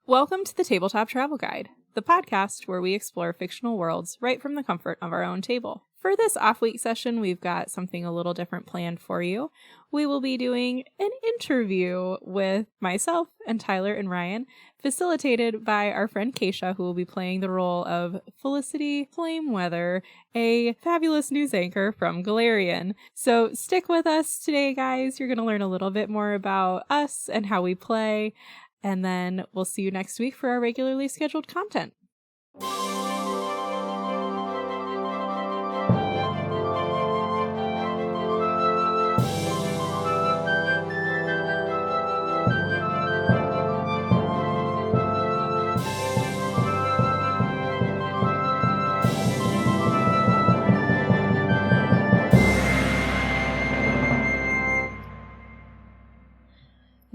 Welcome to the Tabletop Travel Guide, the podcast where we explore fictional worlds right from the comfort of our own table. For this off-week session, we've got something a little different planned for you. We will be doing an interview with myself and Tyler and Ryan, facilitated by our friend Keisha, who will be playing the role of Felicity Flameweather, a fabulous news anchor from Golarion. So stick with us today, guys. You're going to learn a little bit more about us and how we play. And then we'll see you next week for our regularly scheduled content.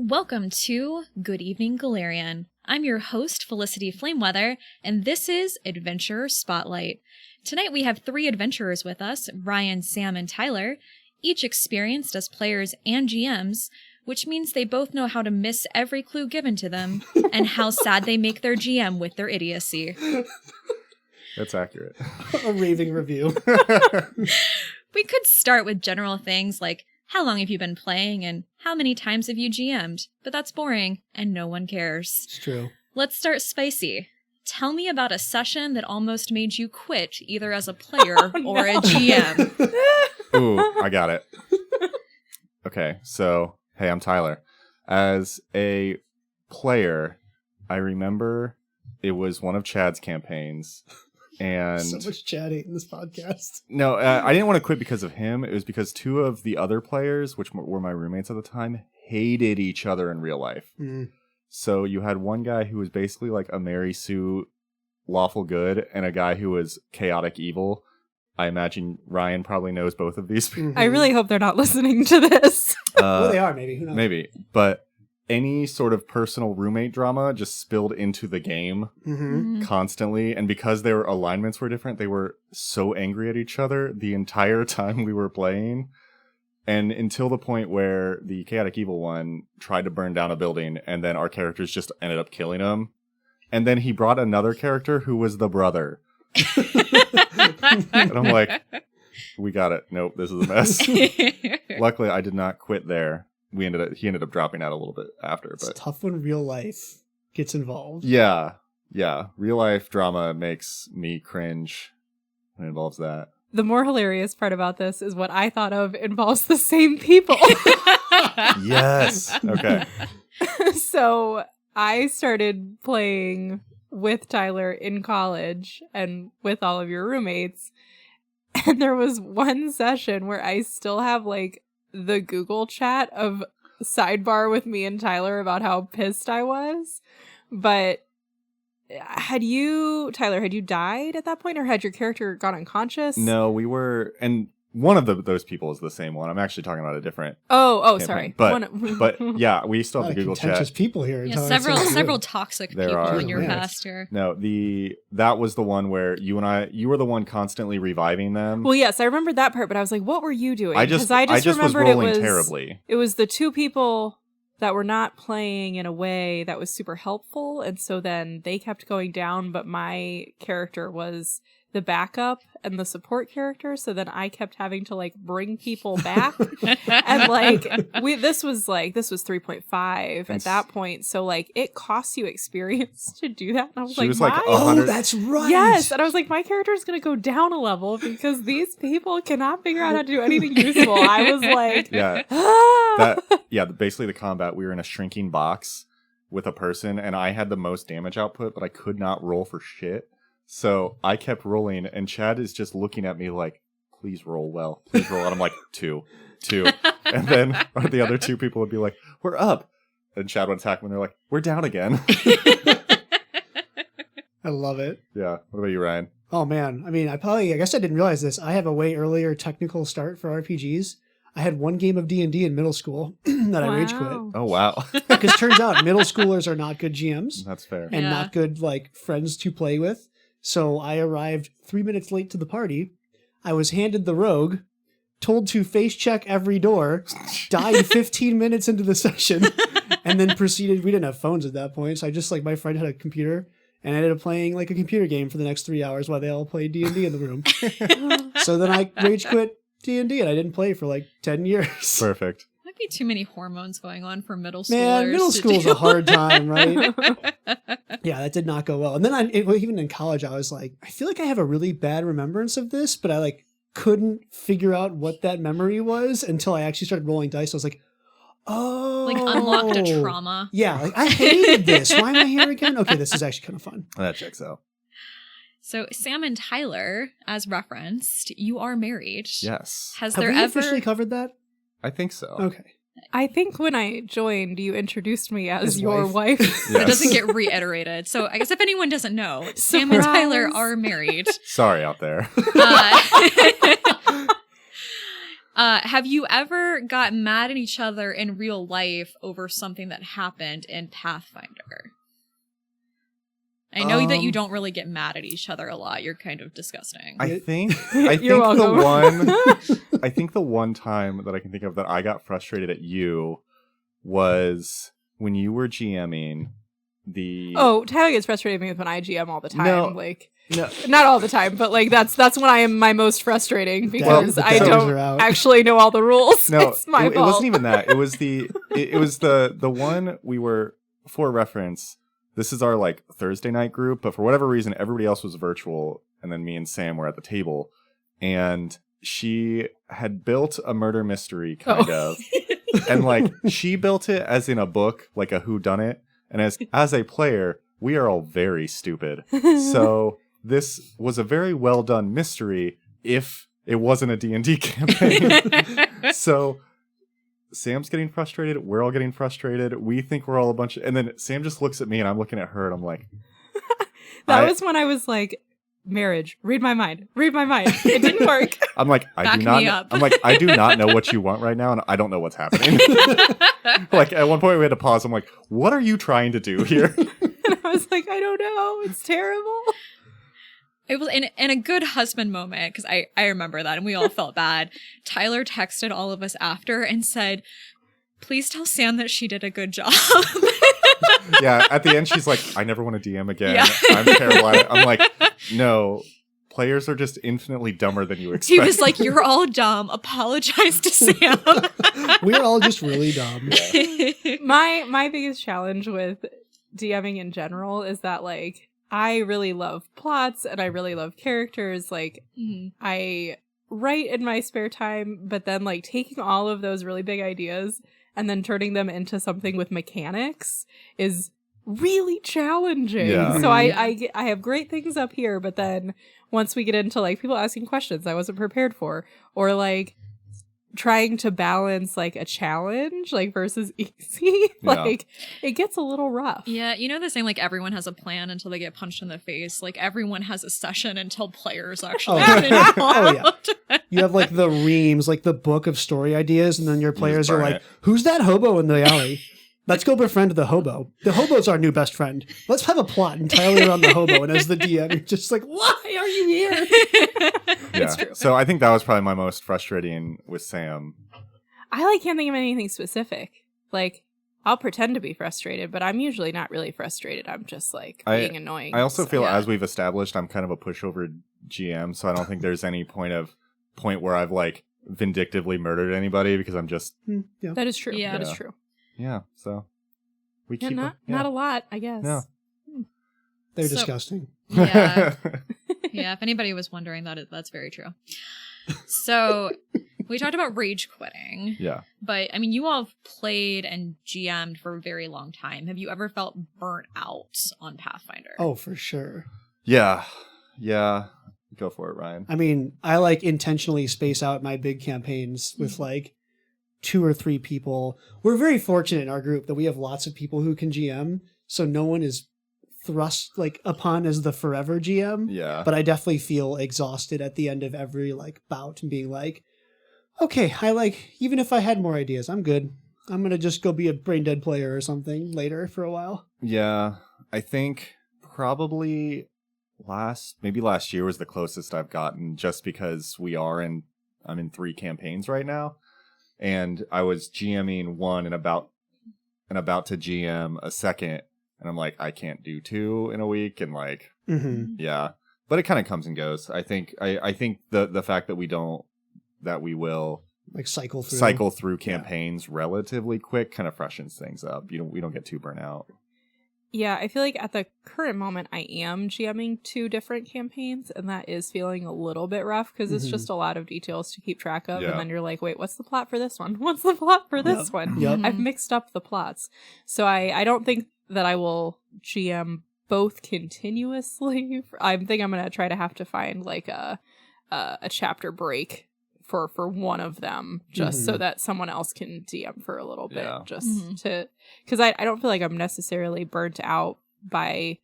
Welcome to Good Evening Golarion. I'm your host, Felicity Flameweather, and this is Adventurer Spotlight. Tonight we have 3 adventurers with us, Ryan, Sam, and Tyler, each experienced as players and GMs, which means they both know how to miss every clue given to them, and how sad they make their GM with their idiocy. That's accurate. A raving review. We could start with general things like, how long have you been playing, and how many times have you GM'd? But that's boring, and no one cares. It's true. Let's start spicy. Tell me about a session that almost made you quit, either as a player or a GM. Ooh, I got it. Okay, so, hey, I'm Tyler. As a player, I remember it was one of Chad's campaigns. And so much chatting in this podcast. No, I didn't want to quit because of him. It was because 2 of the other players, which were my roommates at the time, hated each other in real life. Mm. So you had one guy who was basically like a Mary Sue lawful good, and a guy who was chaotic evil. I imagine Ryan probably knows both of these people. I really hope they're not listening to this. Well, they are, maybe. Who knows? Maybe. But any sort of personal roommate drama just spilled into the game constantly. And because their alignments were different, they were so angry at each other the entire time we were playing. And until the point where the chaotic evil one tried to burn down a building, and then our characters just ended up killing him. And then he brought another character who was the brother. And I'm like, we got it. Nope, this is a mess. Luckily, I did not quit there. He ended up dropping out a little bit after. But it's tough when real life gets involved. Yeah. Real life drama makes me cringe when it involves that. The more hilarious part about this is what I thought of involves the same people. Yes. Okay. So I started playing with Tyler in college and with all of your roommates. And there was one session where I still have like the Google chat of sidebar with me and Tyler about how pissed I was. But had you died at that point, or had your character gone unconscious? No, we were, and one of those people is the same one. I'm actually talking about a different. Oh, sorry. But yeah, we still have the Google chat. People here. Yeah, several toxic people in your past here. No, that was the one where you were the one constantly reviving them. Well, yes, I remembered that part, but I was like, what were you doing? I just was rolling terribly. It was the 2 people that were not playing in a way that was super helpful, and so then they kept going down, but my character was the backup and the support character, so then I kept having to like bring people back. And like this was 3.5 at that point, so like it costs you experience to do that. And I was oh, that's right. Yes, and I was like, my character is going to go down a level because these people cannot figure out how to do anything useful. I was like, basically the combat, we were in a shrinking box with a person, and I had the most damage output, but I could not roll for shit. So I kept rolling, and Chad is just looking at me like, please roll well. Please roll. And I'm like, 2. And then the other 2 people would be like, we're up. And Chad would attack when they're like, we're down again. I love it. Yeah. What about you, Ryan? Oh, man. I mean, I guess I didn't realize this. I have a way earlier technical start for RPGs. I had 1 game of D&D in middle school that I rage quit. Oh, wow. Because turns out middle schoolers are not good GMs. That's fair. And not good, like, friends to play with. So I arrived 3 minutes late to the party. I was handed the rogue, told to face check every door, died 15 minutes into the session, And then proceeded, we didn't have phones at that point, so I just, like, my friend had a computer, and I ended up playing, like, a computer game for the next 3 hours while they all played D&D in the room. So then I rage quit D&D, and I didn't play for, like, 10 years. Perfect. Might be too many hormones going on for middle schoolers. Man, middle school's a hard time, right? Yeah, that did not go well. And then even in college, I was like, I feel like I have a really bad remembrance of this, but I, like, couldn't figure out what that memory was until I actually started rolling dice. I was like, oh. Like unlocked a trauma. Yeah, like, I hated this. Why am I here again? Okay, this is actually kind of fun. That checks out. So Sam and Tyler, as referenced, you are married. Yes. Have we ever officially covered that? I think so. Okay. I think when I joined, you introduced me as His your wife. Yes. It doesn't get reiterated. So I guess if anyone doesn't know, Sam and Tyler are married. Sorry out there. Have you ever got mad at each other in real life over something that happened in Pathfinder? I know that you don't really get mad at each other a lot. You're kind of disgusting. I think You're welcome. I think the one time that I can think of that I got frustrated at you was when you were GMing the Oh, Tyler gets frustrated with me when I GM all the time. No. Like, No. not all the time, but like that's when I am my most frustrating because the I counters don't are out. actually know all the rules. No, It's my it fault. wasn't even that. It was the one we were, for reference, this is our like Thursday night group, but for whatever reason, everybody else was virtual, and then me and Sam were at the table, and she had built a murder mystery kind of, and like she built it as in a book, like a whodunit, and as a player, we are all very stupid. So this was a very well done mystery if it wasn't a D&D campaign. So Sam's getting frustrated. We're all getting frustrated. We think we're all a bunch of... And then Sam just looks at me and I'm looking at her and I'm like... That was when I was like, marriage, read my mind. It didn't work. I'm like, I do not know what you want right now and I don't know what's happening. Like at one point we had to pause. I'm like, what are you trying to do here? And I was like, I don't know. It's terrible. It was in a good husband moment, because I remember that, and we all felt bad. Tyler texted all of us after and said, please tell Sam that she did a good job. Yeah, at the end she's like, I never want to DM again. Yeah. I'm terrible at it. I'm like, no, players are just infinitely dumber than you expect. He was like, you're all dumb. Apologize to Sam. We're all just really dumb. My biggest challenge with DMing in general is that like I really love plots and I really love characters. Like I write in my spare time, but then like taking all of those really big ideas and then turning them into something with mechanics is really challenging. Yeah. So I have great things up here, but then once we get into like people asking questions I wasn't prepared for, or like trying to balance like a challenge like versus easy, like it gets a little rough. Yeah, you know the saying, like everyone has a plan until they get punched in the face. Like everyone has a session until players actually get involved. Yeah. You have like the reams, like the book of story ideas, and then your players are like, who's that hobo in the alley? Let's go befriend the hobo. The hobo's our new best friend. Let's have a plot entirely around the hobo. And as the DM, you're just like, why are you here? Yeah. So I think that was probably my most frustrating with Sam. I like can't think of anything specific. Like I'll pretend to be frustrated, but I'm usually not really frustrated. I'm just like being annoying. I also feel, as we've established, I'm kind of a pushover GM, so I don't think there's any point where I've like vindictively murdered anybody because I'm just... Yeah. That is true. Yeah. That is true. Yeah, so we Yeah, keep not a lot, I guess. No. They're disgusting. Yeah. Yeah, if anybody was wondering, that's very true. So we talked about rage quitting. Yeah. But I mean, you all have played and GM'd for a very long time. Have you ever felt burnt out on Pathfinder? Oh, for sure. Yeah. Go for it, Ryan. I mean, I like intentionally space out my big campaigns with like 2 or 3 people. We're very fortunate in our group that we have lots of people who can GM, so no one is thrust like upon as the forever GM. Yeah. But I definitely feel exhausted at the end of every like bout and being like, okay, I like, even if I had more ideas, I'm good. I'm going to just go be a brain dead player or something later for a while. Yeah. I think probably last year was the closest I've gotten, just because I'm in 3 campaigns right now. And I was GMing one in about and about to GM a second, and I'm like, I can't do 2 in a week, and like, yeah. But it kind of comes and goes. I think the fact that we will like cycle through campaigns relatively quick kind of freshens things up. We don't get too burnt out. Yeah, I feel like at the current moment I am GMing 2 different campaigns, and that is feeling a little bit rough because it's just a lot of details to keep track of, and then you're like, wait, what's the plot for this one? What's the plot for this one? Yep. I've mixed up the plots. So I don't think that I will GM both continuously. I think I'm going to try to have to find like a chapter break for one of them, just so that someone else can DM for a little bit, just to, because I don't feel like I'm necessarily burnt out by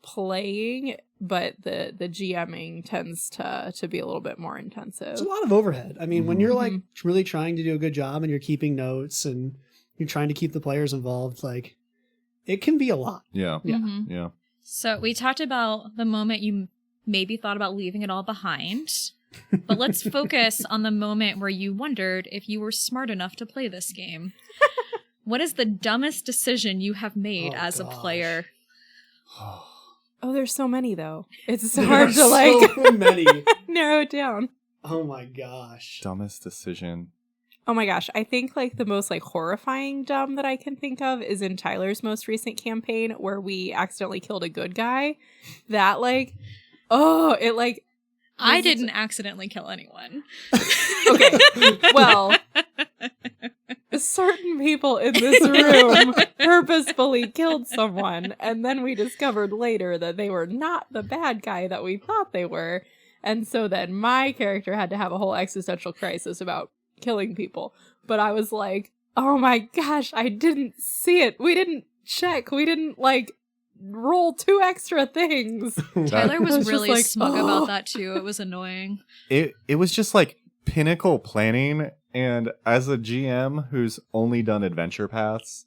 playing, but the GMing tends to be a little bit more intensive. It's a lot of overhead. I mean, when you're like really trying to do a good job and you're keeping notes and you're trying to keep the players involved, like it can be a lot. Yeah. So we talked about the moment you maybe thought about leaving it all behind. But let's focus on the moment where you wondered if you were smart enough to play this game. What is the dumbest decision you have made as a player? Oh, there's so many though. It's hard to like so many. narrow it down. Oh my gosh. Dumbest decision. Oh my gosh. I think like the most like horrifying dumb that I can think of is in Tyler's most recent campaign where we accidentally killed a good guy. That like, it like, I didn't accidentally kill anyone. Okay, well, certain people in this room purposefully killed someone, and then we discovered later that they were not the bad guy that we thought they were, and so then my character had to have a whole existential crisis about killing people. But I was like, oh my gosh, I didn't see it. We didn't check. We didn't, like, roll 2 extra things. Tyler was really smug about that too. It was annoying. It was just like pinnacle planning, and as a GM who's only done adventure paths,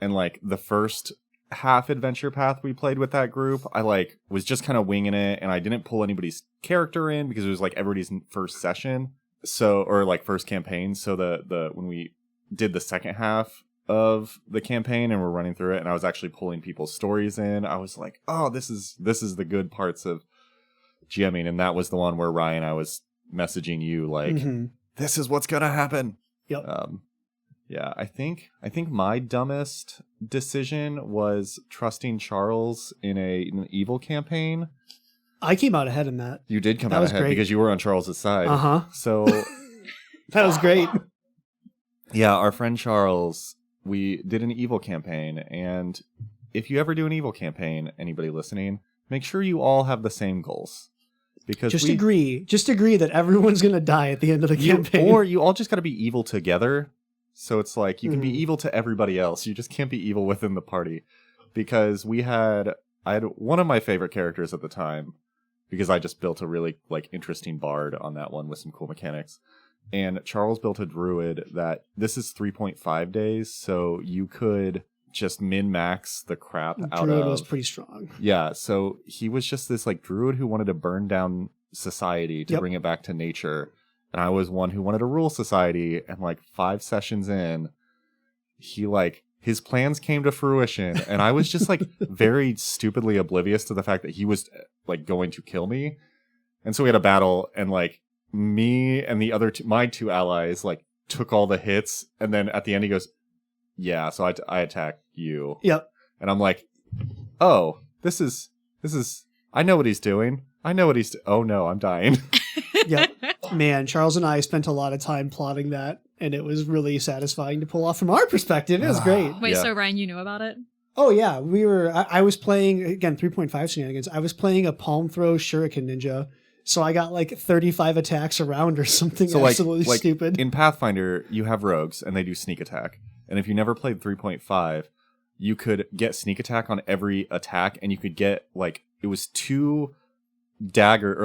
and like the first half adventure path we played with that group, I like was just kind of winging it, and I didn't pull anybody's character in because it was like everybody's first session, so or like first campaign. So the when we did the second half of the campaign and we're running through it, and I was actually pulling people's stories in, I was like, oh, this is the good parts of GMing. And that was the one where Ryan, I was messaging you like, this is what's gonna happen. Yep. Yeah, I think my dumbest decision was trusting Charles in an evil campaign. I came out ahead in that. You did come out ahead because you were on Charles's side. So that was great. Yeah, our friend Charles, we did an evil campaign, and if you ever do an evil campaign, anybody listening, make sure you all have the same goals. Because just agree that everyone's going to die at the end of the campaign. Or you all just got to be evil together. So it's like, you can be evil to everybody else. You just can't be evil within the party. Because I had one of my favorite characters at the time, because I just built a really like interesting bard on that one with some cool mechanics. And Charles built a druid that this is 3.5 days, so you could just min-max the crap out of. Druid was pretty strong. Yeah, so he was just this like druid who wanted to burn down society to bring it back to nature. And I was one who wanted to rule society, and like 5 sessions in, he like his plans came to fruition, and I was just like very stupidly oblivious to the fact that he was like going to kill me. And so we had a battle, and like me and the other my 2 allies like took all the hits, and then at the end he goes, yeah, so I attack you. Yep. And I'm like, oh, this is I know what he's doing. Oh no, I'm dying. Yep. Man, Charles and I spent a lot of time plotting that, and it was really satisfying to pull off from our perspective. It was great. Wait, so Ryan, you knew about it? Oh yeah, I was playing, again, 3.5 shenanigans. I was playing a palm throw shuriken ninja. So I got like 35 attacks around or something absolutely stupid. In Pathfinder, you have rogues and they do sneak attack. And if you never played 3.5, you could get sneak attack on every attack, and you could get like, it was 2 daggers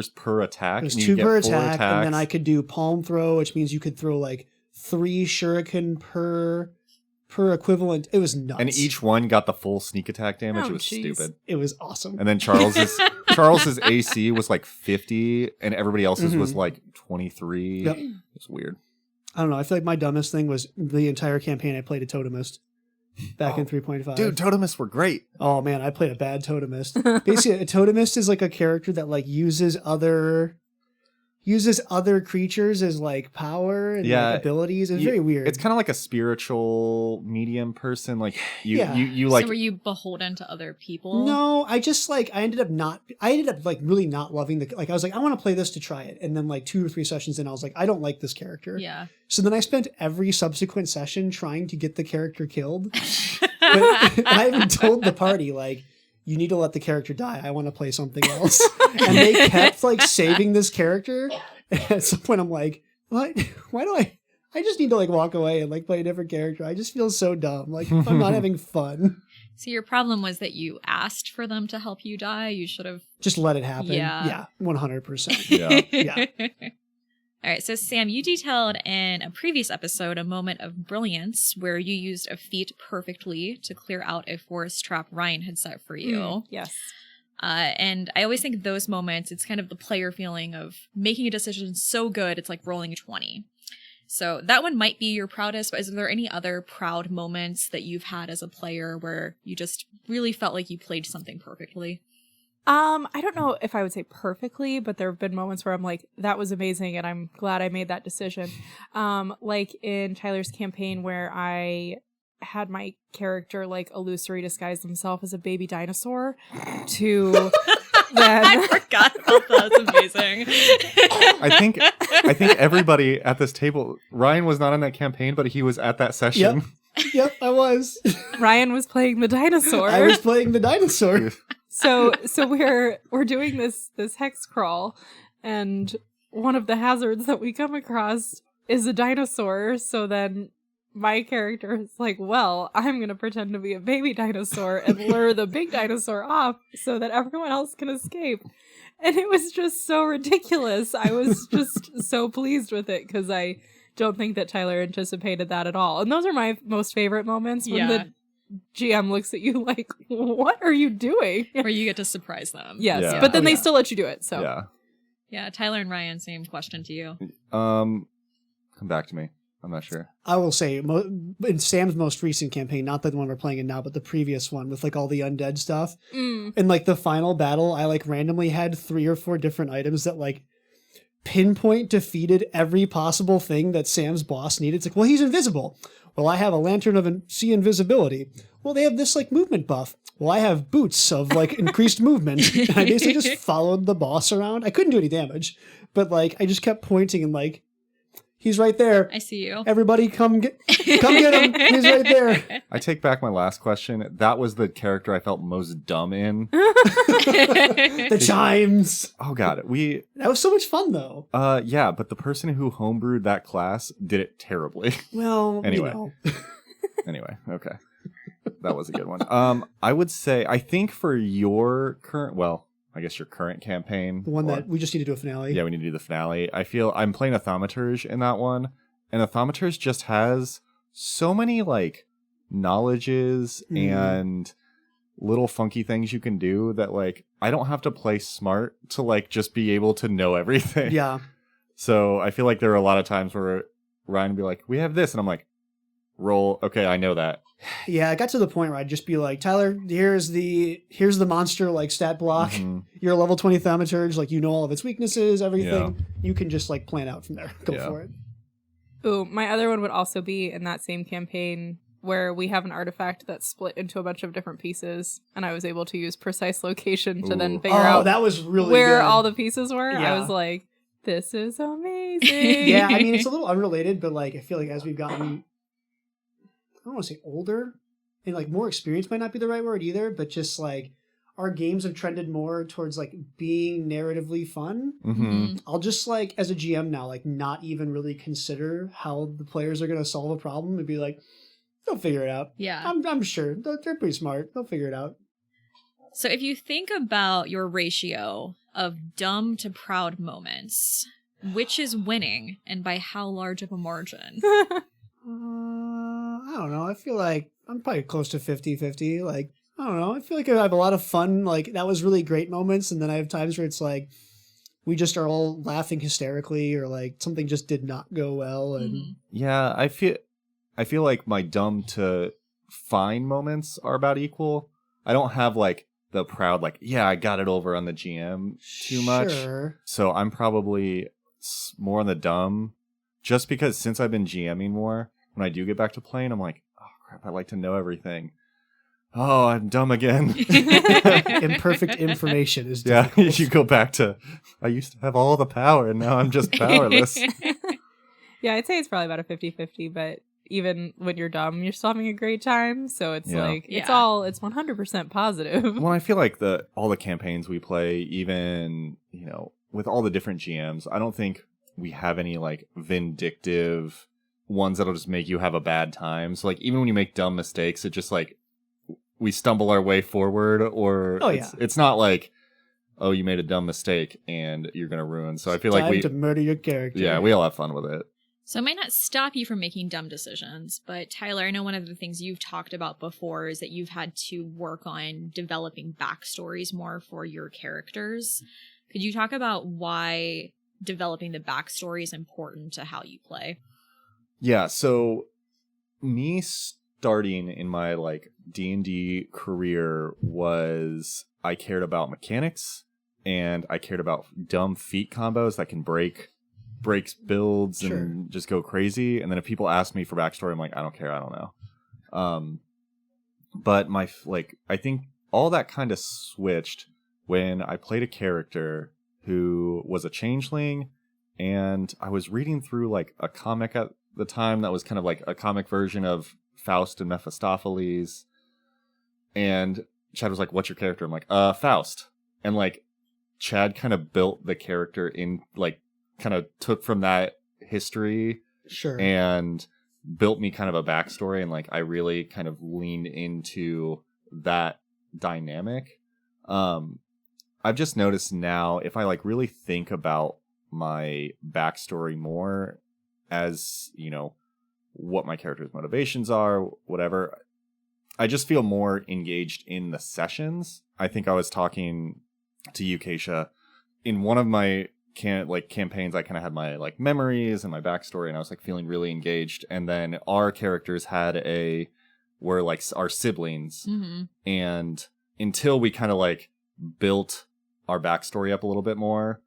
per attack. It was 2 per attack, and then I could do palm throw, which means you could throw like 3 shuriken per equivalent. It was nuts. And each one got the full sneak attack damage. It was stupid. It was awesome. And then Charles's AC was like 50, and everybody else's was like 23. Yep. It was weird. I don't know. I feel like my dumbest thing was the entire campaign I played a totemist back in 3.5. Dude, totemists were great. Oh man, I played a bad totemist. Basically, a totemist is like a character that like uses other creatures as like power and like, abilities. It's very weird. It's kind of like a spiritual medium person. Like you So were you beholden to other people? No, I just like I ended up like really not loving the like I was like I want to play this to try it, and then like 2 or 3 sessions in I was like I don't like this character. Yeah. So then I spent every subsequent session trying to get the character killed. And I even told the party like, you need to let the character die. I want to play something else. And they kept like saving this character. And at some point I'm like, what? Why do I just need to like walk away and like play a different character. I just feel so dumb. Like I'm not having fun. So your problem was that you asked for them to help you die. You should have just let it happen. Yeah. 100%. Yeah. All right, so Sam, you detailed in a previous episode a moment of brilliance where you used a feat perfectly to clear out a forest trap Ryan had set for you. Yes. And I always think those moments, it's kind of the player feeling of making a decision so good, it's like rolling a 20. So that one might be your proudest, but is there any other proud moments that you've had as a player where you just really felt like you played something perfectly? I don't know if I would say perfectly, but there have been moments where I'm like, that was amazing and I'm glad I made that decision. Like in Tyler's campaign where I had my character like illusory disguise himself as a baby dinosaur to then I forgot about that. That's amazing. I think everybody at this table, Ryan was not in that campaign, but he was at that session. Yep, I was. Ryan was playing the dinosaur. I was playing the dinosaur. So we're doing this hex crawl, and one of the hazards that we come across is a dinosaur. So then my character is like, well, I'm going to pretend to be a baby dinosaur and lure the big dinosaur off so that everyone else can escape. And it was just so ridiculous. I was just so pleased with it because I don't think that Tyler anticipated that at all. And those are my most favorite moments when the GM looks at you like, what are you doing? Where you get to surprise them. Yes, but then they still let you do it. So yeah, Tyler and Ryan, same question to you. Come back to me. I'm not sure. I will say, in Sam's most recent campaign, not the one we're playing in now, but the previous one with like all the undead stuff. In like the final battle, I like randomly had 3 or 4 different items that like pinpoint defeated every possible thing that Sam's boss needed. It's like, well, he's invisible. Well, I have a lantern of sea invisibility. Well, they have this like movement buff. Well, I have boots of like increased movement. And I basically just followed the boss around. I couldn't do any damage, but like I just kept pointing and like, he's right there. I see you. Everybody come get him. He's right there. I take back my last question. That was the character I felt most dumb in. The chimes. Oh god, that was so much fun though. Yeah, but the person who homebrewed that class did it terribly. Well, anyway. Anyway, okay. That was a good one. I would say I think for your current I guess your current campaign. The one that we just need to do a finale. Yeah, we need to do the finale. I feel I'm playing a thaumaturge in that one. And a thaumaturge just has so many like knowledges and little funky things you can do that like I don't have to play smart to like just be able to know everything. Yeah. So I feel like there are a lot of times where Ryan would be like, we have this, and I'm like, roll, okay, I know that. Yeah, I got to the point where I'd just be like, Tyler, here's the monster like stat block. Mm-hmm. You're a level 20 thaumaturge, like you know all of its weaknesses, everything. Yeah. You can just like plan out from there. Go for it. Ooh, my other one would also be in that same campaign where we have an artifact that's split into a bunch of different pieces, and I was able to use precise location to then figure out that was really where good. all the pieces were. Yeah. I was like, this is amazing. Yeah, I mean, it's a little unrelated, but like I feel like as we've gotten, I don't want to say older, and like more experience might not be the right word either, but just like our games have trended more towards like being narratively fun. Mm-hmm. I'll just like as a GM now, like not even really consider how the players are going to solve a problem and be like, they'll figure it out. Yeah, I'm sure they're pretty smart. They'll figure it out. So if you think about your ratio of dumb to proud moments, which is winning and by how large of a margin? I don't know. I feel like I'm probably close to 50-50. Like, I don't know. I feel like I have a lot of fun. Like, that was really great moments. And then I have times where it's like, we just are all laughing hysterically, or like something just did not go well. And yeah, I feel like my dumb to fine moments are about equal. I don't have like the proud, like, yeah, I got it over on the GM too much. So I'm probably more on the dumb, just because since I've been GMing more, when I do get back to playing, I'm like, oh crap, I like to know everything. Oh, I'm dumb again. Imperfect information is difficult. Yeah, you go back to, I used to have all the power and now I'm just powerless. Yeah, I'd say it's probably about a 50-50, but even when you're dumb, you're still having a great time. So it's it's 100% positive. Well, I feel like all the campaigns we play, even, with all the different GMs, I don't think we have any like vindictive ones that'll just make you have a bad time. So like even when you make dumb mistakes, it just like we stumble our way forward, or it's not like, oh, you made a dumb mistake and you're gonna ruin. So I feel like to murder your character. Yeah, we all have fun with it. So it might not stop you from making dumb decisions, but Tyler, I know one of the things you've talked about before is that you've had to work on developing backstories more for your characters. Could you talk about why developing the backstory is important to how you play? Yeah, so me starting in my like D&D career was I cared about mechanics and I cared about dumb feat combos that can breaks builds and just go crazy. And then if people ask me for backstory, I'm like, I don't care, I don't know. But I think all that kind of switched when I played a character who was a changeling, and I was reading through like a comic at the time that was kind of like a comic version of Faust and Mephistopheles. And Chad was like, what's your character? I'm like, Faust. And like Chad kind of built the character in like, kind of took from that history and built me kind of a backstory, and like I really kind of leaned into that dynamic. I've just noticed now, if I like really think about my backstory more as, what my character's motivations are, whatever, I just feel more engaged in the sessions. I think I was talking to you, Keisha, in one of my campaigns, I kind of had my like memories and my backstory, and I was like feeling really engaged. And then our characters were like our siblings, and until we kind of like built our backstory up a little bit more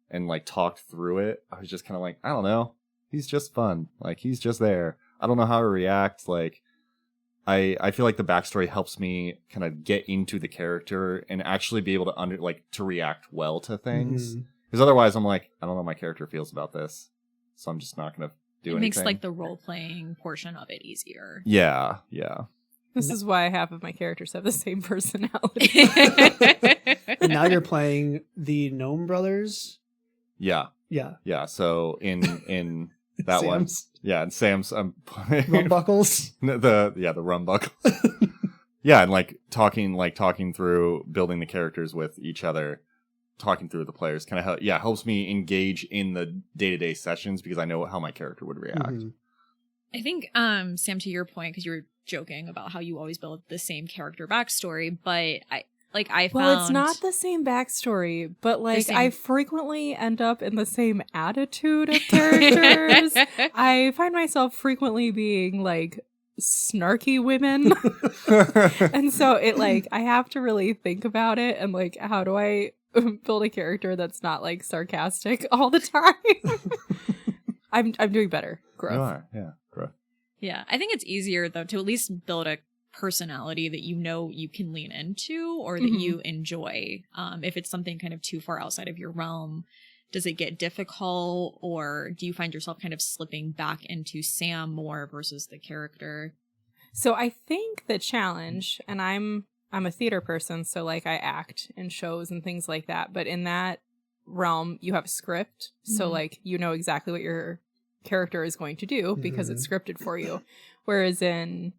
and like talked through it, I was just kind of like, I don't know, he's just fun, like he's just there, I don't know how to react. Like I feel like the backstory helps me kind of get into the character and actually be able to to react well to things. Because otherwise, I'm like, I don't know how my character feels about this, so I'm just not going to do anything. It makes like the role-playing portion of it easier. Yeah. This is why half of my characters have the same personality. And now you're playing the Gnome Brothers? Yeah. So in that one, and Sam's Rumbuckles? the Rumbuckles. Yeah, and like talking through building the characters with each other. Talking through the players kind of helps me engage in the day-to-day sessions because I know how my character would react. I think Sam, to your point, because you were joking about how you always build the same character backstory, but I found it's not the same backstory, but like I frequently end up in the same attitude of characters. I find myself frequently being like snarky women. And so it like I have to really think about it and like how do I build a character that's not like sarcastic all the time. I'm doing better. Growth. You are, yeah, growth. Yeah, I think it's easier though to at least build a personality that you can lean into or that you enjoy. If it's something kind of too far outside of your realm, does it get difficult, or do you find yourself kind of slipping back into Sam more versus the character? So I think the challenge, and I'm a theater person, so like I act in shows and things like that. But in that realm, you have a script. So like you know exactly what your character is going to do because it's scripted for you. Whereas in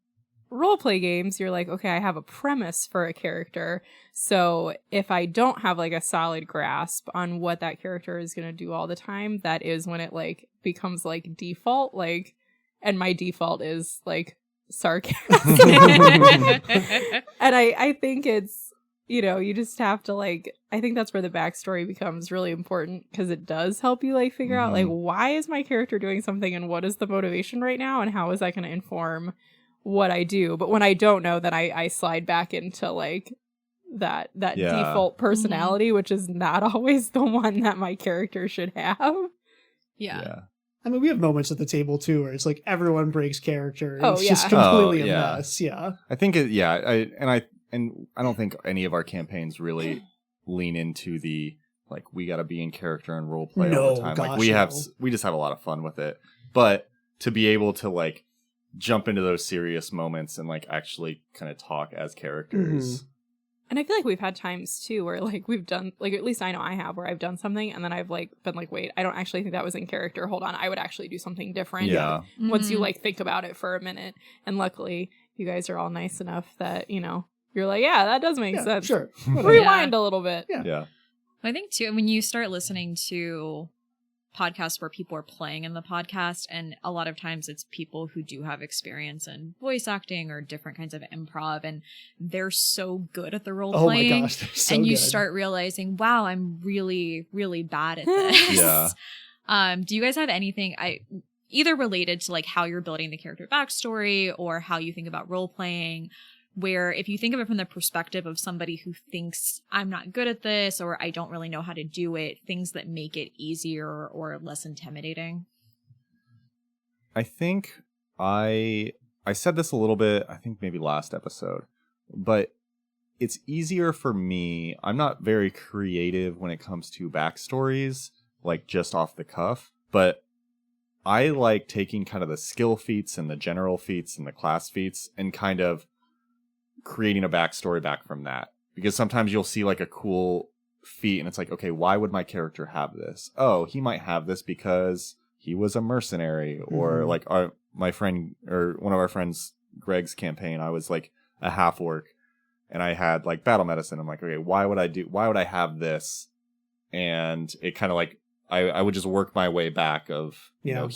roleplay games, you're like, okay, I have a premise for a character. So if I don't have like a solid grasp on what that character is going to do all the time, that is when it like becomes like default. Like, and my default is like sarcasm. And I think it's you know, you just have to like, I think that's where the backstory becomes really important because it does help you like figure out like, why is my character doing something and what is the motivation right now and how is that going to inform what I do? But when I don't know, then I slide back into like that default personality, which is not always the one that my character should have. Yeah. I mean, we have moments at the table too where it's like everyone breaks character. And it's yeah. just completely a mess. Yeah. I think I don't think any of our campaigns really lean into the like we got to be in character and role play all the time. Gosh, like we just have a lot of fun with it. But to be able to like jump into those serious moments and like actually kind of talk as characters. And I feel like we've had times too where like we've done like, at least I know I have, where I've done something and then I've like been like, wait, I don't actually think that was in character. Hold on, I would actually do something different. Yeah. Once you like think about it for a minute. And luckily you guys are all nice enough that, you know, you're like, yeah, that does make sense. Sure. Rewind a little bit. Yeah. I think too, when you start listening to podcasts where people are playing in the podcast, and a lot of times it's people who do have experience in voice acting or different kinds of improv, and they're so good at the role playing. Oh my gosh, they're so and you good. start realizing, wow, I'm really, really bad at this. Yeah. Do you guys have anything either related to like how you're building the character backstory or how you think about role playing, where if you think of it from the perspective of somebody who thinks I'm not good at this or I don't really know how to do it, things that make it easier or less intimidating? I think I said this a little bit, I think maybe last episode, but it's easier for me. I'm not very creative when it comes to backstories, like just off the cuff, but I like taking kind of the skill feats and the general feats and the class feats and kind of creating a backstory back from that, because sometimes you'll see like a cool feat and it's like, okay, why would my character have this? Oh, he might have this because he was a mercenary, or like my friend or one of our friends Greg's campaign, I was like a half orc and I had like battle medicine. I'm like, okay, why would I have this? And it kind of like I would just work my way back of, you know,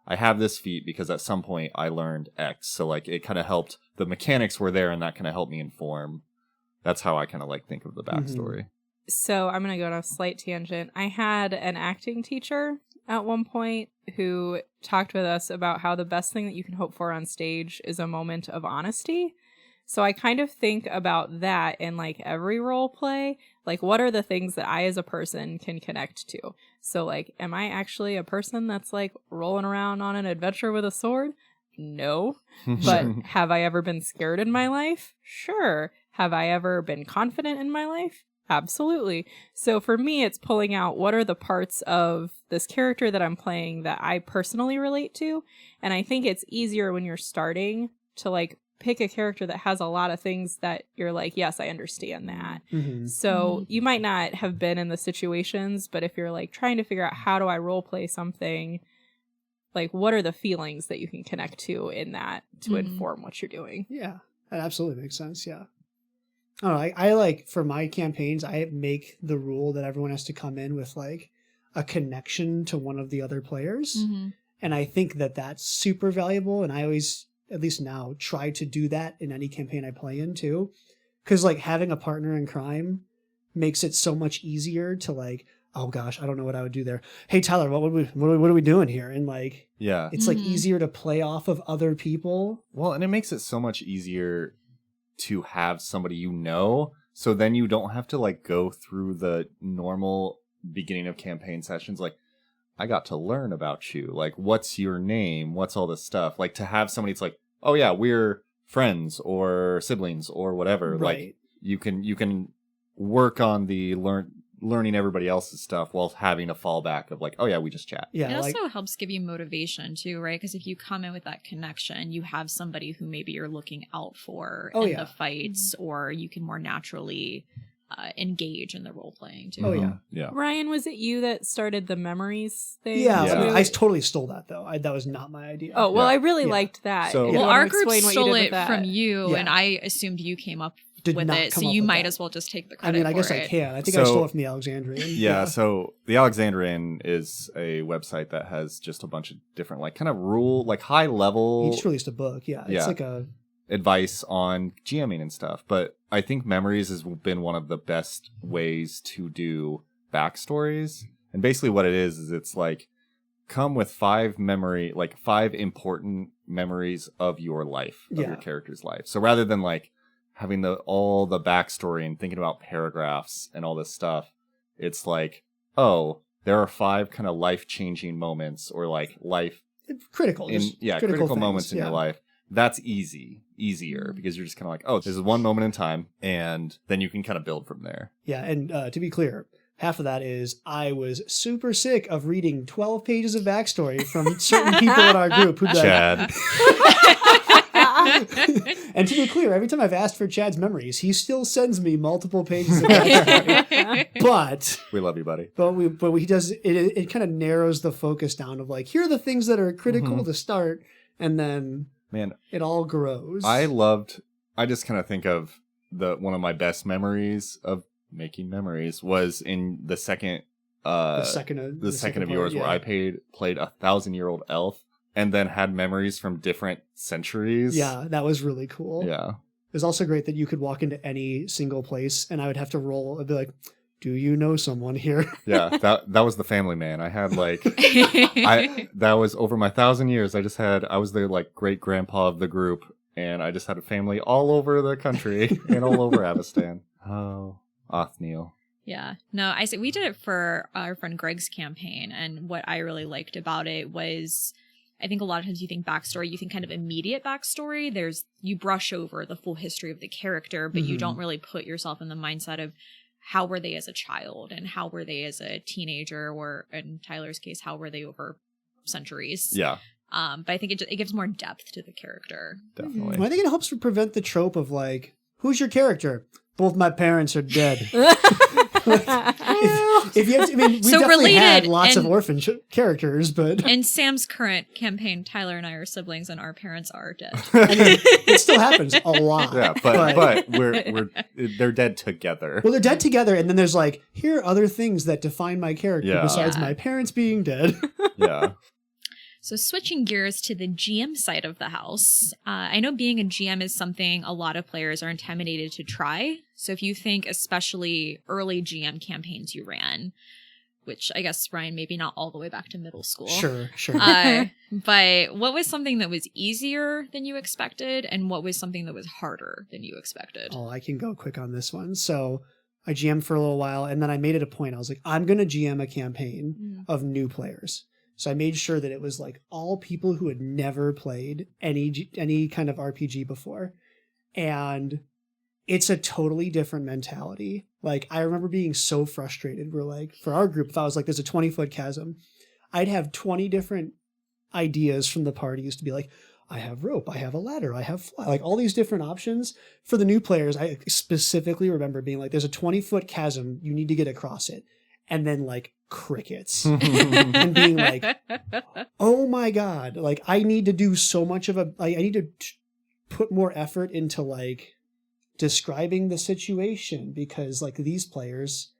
I have this feat because at some point I learned X. So like it kind of helped, the mechanics were there and that kind of helped me inform. That's how I kind of like think of the backstory. So I'm going to go on a slight tangent. I had an acting teacher at one point who talked with us about how the best thing that you can hope for on stage is a moment of honesty. So I kind of think about that in like every role play. Like, what are the things that I as a person can connect to? So like, am I actually a person that's like rolling around on an adventure with a sword? No. But have I ever been scared in my life? Sure. Have I ever been confident in my life? Absolutely. So for me, it's pulling out what are the parts of this character that I'm playing that I personally relate to. And I think it's easier when you're starting to like pick a character that has a lot of things that you're like, yes, I understand that. So you might not have been in the situations, but if you're like trying to figure out how do I role play something, like what are the feelings that you can connect to in that to inform what you're doing? Yeah, that absolutely makes sense. Yeah. I don't know, I like, for my campaigns, I make the rule that everyone has to come in with like a connection to one of the other players. And I think that that's super valuable. And I always, at least now, try to do that in any campaign I play in too. Because like having a partner in crime makes it so much easier to like, oh gosh, I don't know what I would do there. Hey Tyler, what are we doing here? And like, yeah, it's like easier to play off of other people. Well, and it makes it so much easier to have somebody, you know, so then you don't have to like go through the normal beginning of campaign sessions like, I got to learn about you, like what's your name, what's all this stuff, like to have somebody, it's like, oh yeah, we're friends or siblings or whatever. Right. Like you can work on the learning everybody else's stuff while having a fallback of like, oh yeah, we just chat. Yeah, it also helps give you motivation too, right? Because if you come in with that connection, you have somebody who maybe you're looking out for in the fights, or you can more naturally engage in the role playing too. Oh yeah. Yeah. Ryan, was it you that started the memories thing? Yeah. I mean, I totally stole that though. That was not my idea. Oh well, I really liked that. So, well, our group stole it from you, and I assumed you came up with it, so you might as well just take the credit. I mean, I guess I can. I think I stole it from the Alexandrian. Yeah, so the Alexandrian is a website that has just a bunch of different, like, kind of rule, like high level. He just released a book. Yeah, it's like a advice on GMing and stuff. But I think memories has been one of the best ways to do backstories. And basically what it is it's like, come with 5 important memories of your life, of your character's life. So rather than like having all the backstory and thinking about paragraphs and all this stuff, it's like, oh, there are 5 kind of life-changing moments or like critical moments in your life. That's easier because you're just kind of like, oh, this is one moment in time, and then you can kind of build from there. Yeah, and to be clear, half of that is I was super sick of reading 12 pages of backstory from certain people in our group who'd Chad. And to be clear, every time I've asked for Chad's memories, he still sends me multiple pages of backstory. But we love you, buddy. But he does it kind of narrows the focus down of like, here are the things that are critical to start, and then it all grows. I just kind of think of one of my best memories of making memories was in the second of yours, where I played 1,000-year-old elf and then had memories from different centuries. Yeah, that was really cool. Yeah. It was also great that you could walk into any single place and I would have to roll and be like, do you know someone here? Yeah, that was the family man. I had that was over my 1,000 years. I was the like great grandpa of the group, and I just had a family all over the country and all over Avestan. Oh, Othniel. Yeah. No, we did it for our friend Greg's campaign, and what I really liked about it was, I think a lot of times you think backstory, you think kind of immediate backstory. You brush over the full history of the character, but you don't really put yourself in the mindset of how were they as a child and how were they as a teenager, or in Tyler's case, how were they over centuries. Yeah. But I think it gives more depth to the character. Definitely. Well, I think it helps to prevent the trope of like, who's your character? Both my parents are dead. If you have to, I mean, we So definitely related, had lots of orphan characters, but In Sam's current campaign, Tyler and I are siblings, and our parents are dead. I mean, it still happens a lot. Yeah, but they're dead together. Well, they're dead together, and then there's like, here are other things that define my character besides my parents being dead. Yeah. So switching gears to the GM side of the house, I know being a GM is something a lot of players are intimidated to try. So if you think especially early GM campaigns you ran, which I guess, Ryan, maybe not all the way back to middle school. Sure. But what was something that was easier than you expected, and what was something that was harder than you expected? Oh, I can go quick on this one. So I GM'd for a little while, and then I made it a point. I was like, I'm going to GM a campaign of new players. So I made sure that it was like all people who had never played any kind of RPG before. And it's a totally different mentality. Like, I remember being so frustrated. We're like, for our group, if I was like, there's a 20-foot chasm, I'd have 20 different ideas from the parties to be like, I have rope, I have a ladder, I have fly, like all these different options. For the new players, I specifically remember being like, there's a 20-foot chasm, you need to get across it. And then like crickets and being like, oh my God, like I need to do so much of I need to put more effort into like describing the situation, because like these players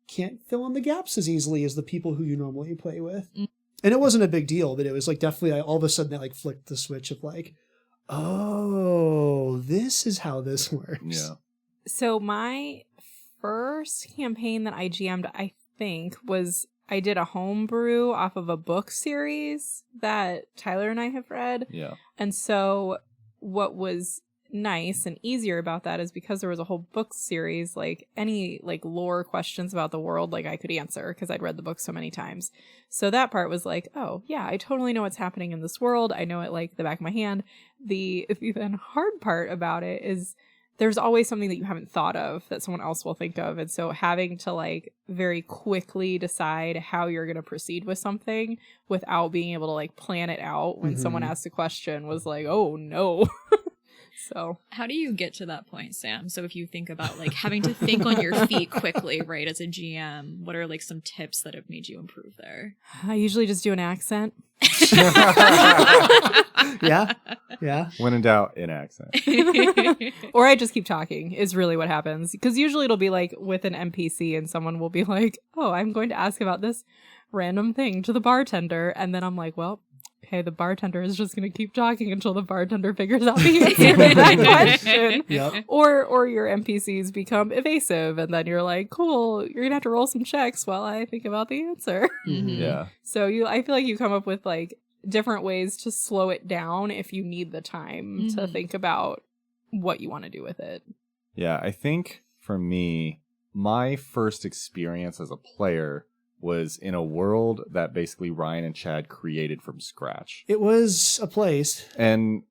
can't fill in the gaps as easily as the people who you normally play with. And it wasn't a big deal, but it was like definitely all of a sudden that like flicked the switch of like, oh, this is how this works. Yeah. So my first campaign that I GM'd, I think, was I did a homebrew off of a book series that Tyler and I have read. Yeah. And so what was nice and easier about that is because there was a whole book series, like any like lore questions about the world, like I could answer because I'd read the book so many times. So that part was like, oh yeah, I totally know what's happening in this world. I know it like the back of my hand. The even hard part about it is there's always something that you haven't thought of that someone else will think of. And so having to like very quickly decide how you're going to proceed with something without being able to like plan it out when someone asks a question was like, oh no. So how do you get to that point, Sam? So if you think about like having to think on your feet quickly, right, as a GM, what are like some tips that have made you improve there? I usually just do an accent. Yeah. When in doubt, in accent. Or I just keep talking is really what happens. Because usually it'll be like with an NPC and someone will be like, oh, I'm going to ask about this random thing to the bartender. And then I'm like, well, okay, the bartender is just going to keep talking until the bartender figures out the answer to that question. Yep. Or your NPCs become evasive, and then you're like, cool, you're going to have to roll some checks while I think about the answer. Yeah. So I feel like you come up with like different ways to slow it down if you need the time to think about what you want to do with it. Yeah, I think for me, my first experience as a player was in a world that basically Ryan and Chad created from scratch. It was a place. And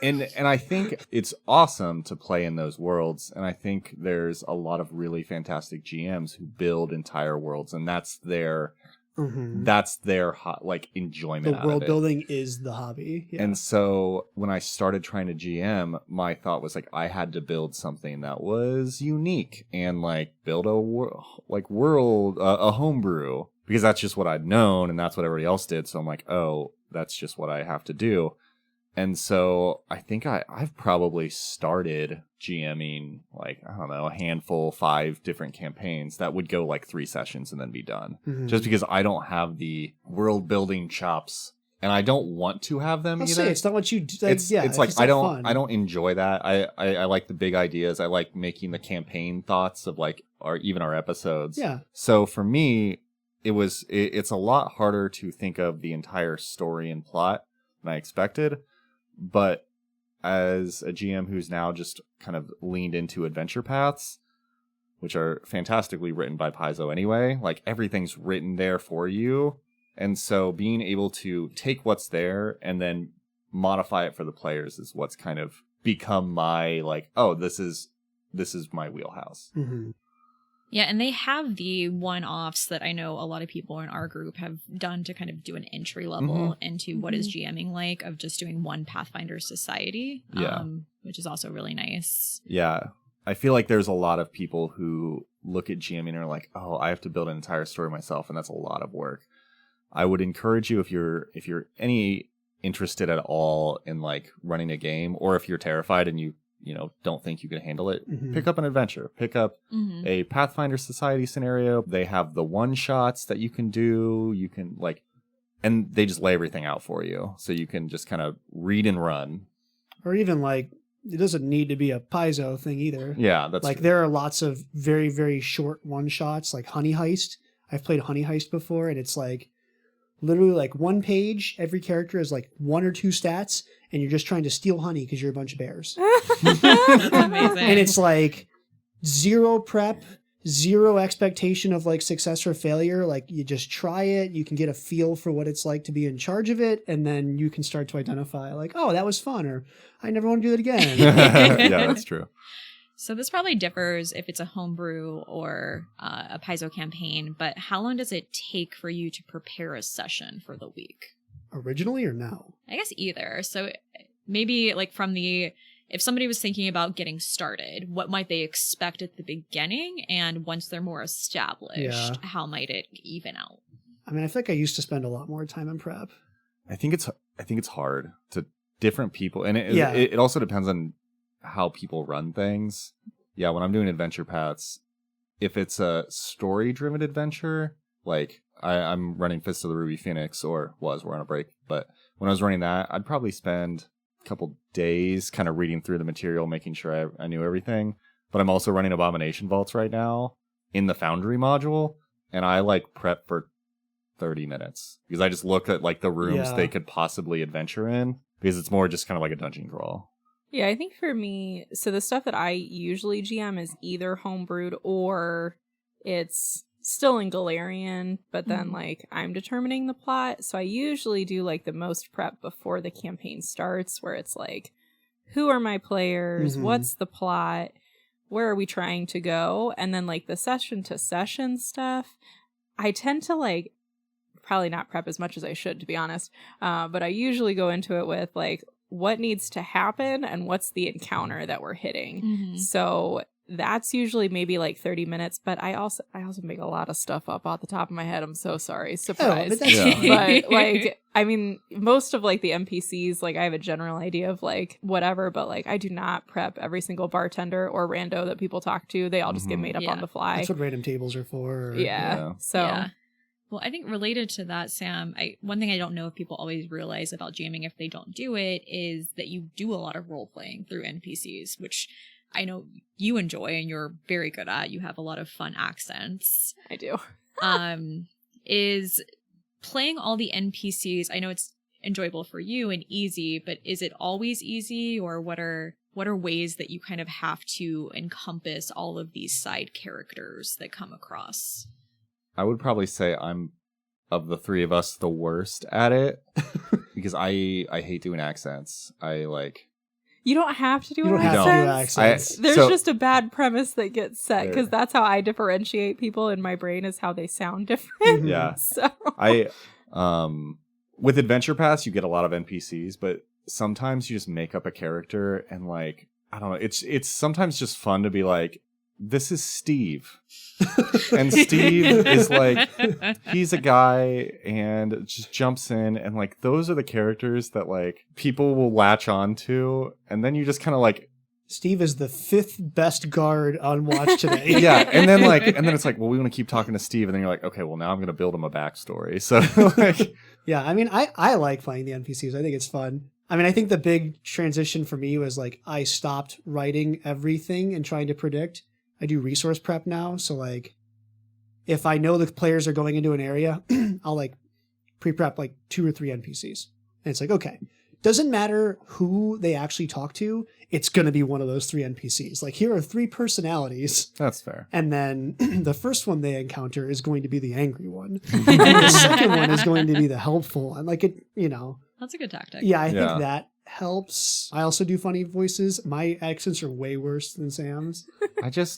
I think it's awesome to play in those worlds, and I think there's a lot of really fantastic GMs who build entire worlds, and that's their like enjoyment. The world building is the hobby. Yeah. And so when I started trying to GM, my thought was like I had to build something that was unique and like build a world, a homebrew, because that's just what I'd known and that's what everybody else did. So I'm like, oh, that's just what I have to do. And so I think I've probably started GMing like, I don't know, a handful, 5 different campaigns that would go like 3 sessions and then be done. Just because I don't have the world building chops and I don't want to have them either. It's not what you do. Like, it's like I don't enjoy that. I like the big ideas. I like making the campaign thoughts of like even our episodes. Yeah. So for me, it's a lot harder to think of the entire story and plot than I expected. But as a GM who's now just kind of leaned into adventure paths, which are fantastically written by Paizo anyway, like everything's written there for you. And so being able to take what's there and then modify it for the players is what's kind of become my like, oh, this is my wheelhouse. Yeah, and they have the one-offs that I know a lot of people in our group have done to kind of do an entry level into what is GMing like, of just doing one Pathfinder society, which is also really nice. Yeah. I feel like there's a lot of people who look at GMing and are like, oh, I have to build an entire story myself, and that's a lot of work. I would encourage you, if you're any interested at all in like running a game, or if you're terrified and you don't think you can handle it, pick up an adventure. Pick up a Pathfinder Society scenario. They have the one-shots that you can do. You can and they just lay everything out for you. So you can just kind of read and run. Or even like, it doesn't need to be a Paizo thing either. Yeah, that's like true. There are lots of very, very short one-shots, like Honey Heist. I've played Honey Heist before, and it's like literally like 1 page. Every character is like 1 or 2 stats, and you're just trying to steal honey because you're a bunch of bears. Amazing. And it's like 0 prep, 0 expectation of like success or failure. Like you just try it. You can get a feel for what it's like to be in charge of it. And then you can start to identify like, oh, that was fun, or I never want to do that again. Yeah, that's true. So this probably differs if it's a homebrew or a Paizo campaign, but how long does it take for you to prepare a session for the week? Originally or now? I guess either. So maybe like if somebody was thinking about getting started, what might they expect at the beginning? And once they're more established, how might it even out? I mean, I think I used to spend a lot more time in prep. I think it's hard to different people. And it also depends on how people run things. Yeah, when I'm doing adventure paths, if it's a story-driven adventure, like I'm running Fist of the Ruby Phoenix, we're on a break, but when I was running that, I'd probably spend a couple days kind of reading through the material, making sure I knew everything. But I'm also running Abomination Vaults right now in the Foundry module, and I like prep for 30 minutes because I just look at like the rooms they could possibly adventure in, because it's more just kind of like a dungeon crawl. Yeah, I think for me, so the stuff that I usually GM is either homebrewed or it's still in Golarion, but then like I'm determining the plot. So I usually do like the most prep before the campaign starts, where it's like, who are my players? What's the plot? Where are we trying to go? And then like the session to session stuff, I tend to like probably not prep as much as I should, to be honest. But I usually go into it with like, what needs to happen and what's the encounter that we're hitting. So that's usually maybe like 30 minutes, but I also make a lot of stuff up off the top of my head. I'm so sorry. Surprise. But like, I mean, most of like the NPCs, like I have a general idea of like whatever, but like I do not prep every single bartender or rando that people talk to. They all just get made up on the fly. That's what random tables are for. So Well, I think related to that, Sam, one thing I don't know if people always realize about jamming if they don't do it is that you do a lot of role playing through NPCs, which I know you enjoy and you're very good at. You have a lot of fun accents. I do. Is playing all the NPCs, I know it's enjoyable for you and easy, but is it always easy, or what are ways that you kind of have to encompass all of these side characters that come across? I would probably say I'm, of the three of us, the worst at it because I hate doing accents. You don't have to do You don't accents. have to do accents. There's just a bad premise that gets set because that's how I differentiate people in my brain, is how they sound different. Yeah. So with Adventure Pass, you get a lot of NPCs, but sometimes you just make up a character and like, I don't know, it's sometimes just fun to be like, this is Steve. And Steve is like, he's a guy and just jumps in, and like those are the characters that like people will latch on to, and then you just kind of like, Steve is the 5th best guard on watch today. yeah, and then it's like, well, we want to keep talking to Steve, and then you're like, okay, well now I'm gonna build him a backstory. So like, yeah, I mean, I like playing the NPCs. I think it's fun. I mean, I think the big transition for me was like I stopped writing everything and trying to predict. I do resource prep now, so like if I know the players are going into an area, I'll like pre-prep like 2 or 3 NPCs. And it's like, okay, doesn't matter who they actually talk to, it's going to be one of those 3 NPCs. Like, here are 3 personalities. that's fair. And then the first one they encounter is going to be the angry one. And the second one is going to be the helpful one. Like, it, you know. That's a good tactic. Yeah, I think that helps. I also do funny voices. My accents are way worse than Sam's.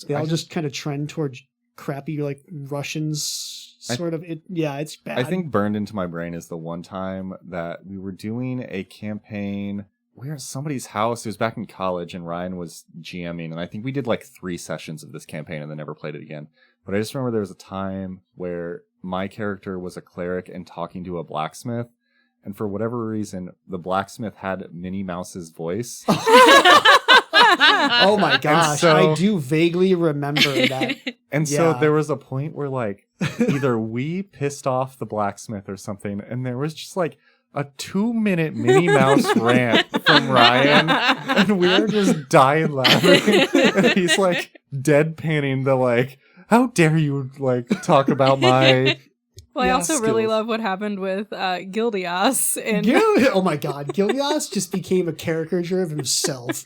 They all just kind of trend towards crappy, like, Russians sort of. It's bad. I think burned into my brain is the one time that we were doing a campaign. We were at somebody's house. It was back in college, and Ryan was GMing, and I think we did like 3 sessions of this campaign and then never played it again. But I just remember there was a time where my character was a cleric and talking to a blacksmith, and for whatever reason, the blacksmith had Minnie Mouse's voice. Oh my gosh, I do vaguely remember that. And so there was a point where like either we pissed off the blacksmith or something, and there was just like a 2-minute Minnie Mouse rant from Ryan, and we were just dying laughing. And he's like deadpanning the like, how dare you like talk about my. Well, I also really love what happened with Gildias. Oh my god, Gildias just became a caricature of himself.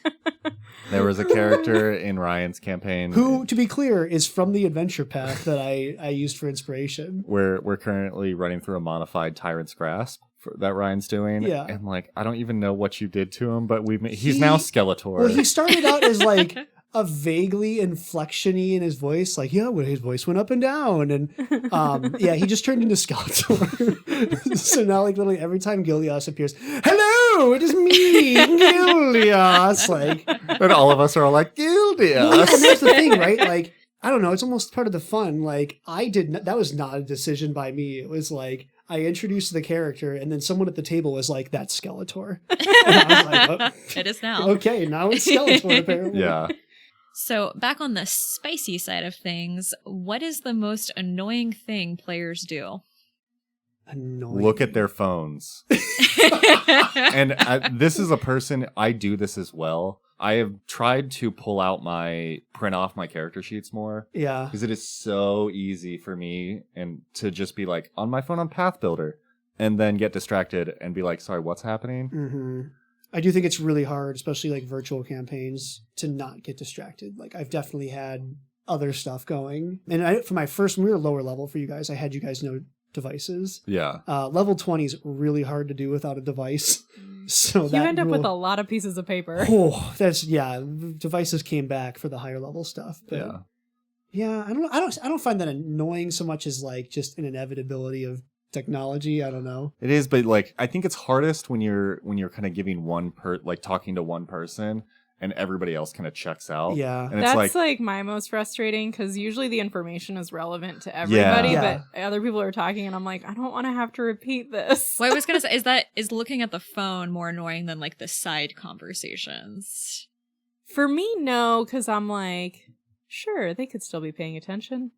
There was a character in Ryan's campaign who, to be clear, is from the adventure path that I used for inspiration. We're currently running through a modified Tyrant's Grasp that Ryan's doing. Yeah. And like, I don't even know what you did to him, but he's now Skeletor. Well, he started out as like a vaguely inflection-y in his voice, like, yeah, when his voice went up and down, and he just turned into Skeletor. So now, like, literally every time Gildias appears, hello, it is me, Gildias. Like, and all of us are all like, Gildias. Well, and that's the thing, right? Like, I don't know, it's almost part of the fun. Like, that was not a decision by me. It was like, I introduced the character, and then someone at the table was like, that's Skeletor. And I was like, oh, it is now. Okay, now it's Skeletor, apparently. Yeah. So back on the spicy side of things, what is the most annoying thing players do? Annoying. Look at their phones. And this is a person, I do this as well. I have tried to print off my character sheets more. Yeah. Because it is so easy for me and to just be like on my phone on Path Builder and then get distracted and be like, sorry, what's happening? Mm-hmm. I do think it's really hard, especially like virtual campaigns, to not get distracted. Like, I've definitely had other stuff going. And for my first, when we were lower level for you guys, I had you guys know devices. Yeah. Level 20 is really hard to do without a device. So you end up with a lot of pieces of paper. Oh, devices came back for the higher level stuff. But yeah, I don't find that annoying so much as like just an inevitability of technology. I don't know. It is, but like I think it's hardest when you're kind of giving talking to one person and everybody else kind of checks out. Yeah. And that's like my most frustrating, because usually the information is relevant to everybody, but other people are talking and I'm like, I don't want to have to repeat this. Well, I was gonna say, is looking at the phone more annoying than like the side conversations? For me, no, because I'm like, sure, they could still be paying attention.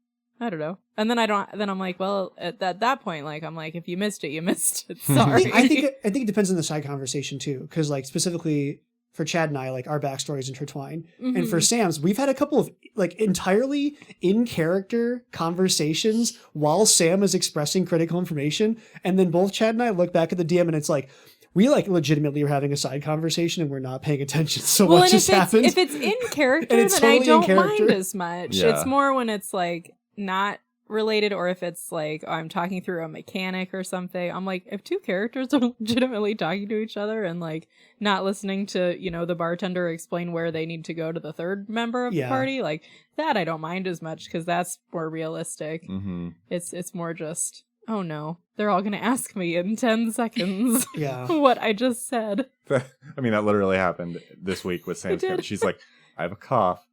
I don't know. And then I'm like, well, at that point, like, I'm like, if you missed it, you missed it. Sorry. I think it depends on the side conversation too. Cause like specifically for Chad and I, like our backstories intertwine. Mm-hmm. And for Sam's, we've had a couple of like entirely in character conversations while Sam is expressing critical information. And then both Chad and I look back at the DM and it's like, we like legitimately are having a side conversation and we're not paying attention. So well, what and just happened? If it's in character, And it's then totally I don't in character. mind as much. Yeah. It's more when it's like not related, or if it's like I'm talking through a mechanic or something. I'm like, if two characters are legitimately talking to each other and like not listening to, you know, the bartender explain where they need to go to the third member of the party, like that I don't mind as much because that's more realistic. Mm-hmm. It's more just, oh no, they're all gonna ask me in 10 seconds Yeah. what I just said. I mean, that literally happened this week with Sam's did. character. She's like, I have a cough.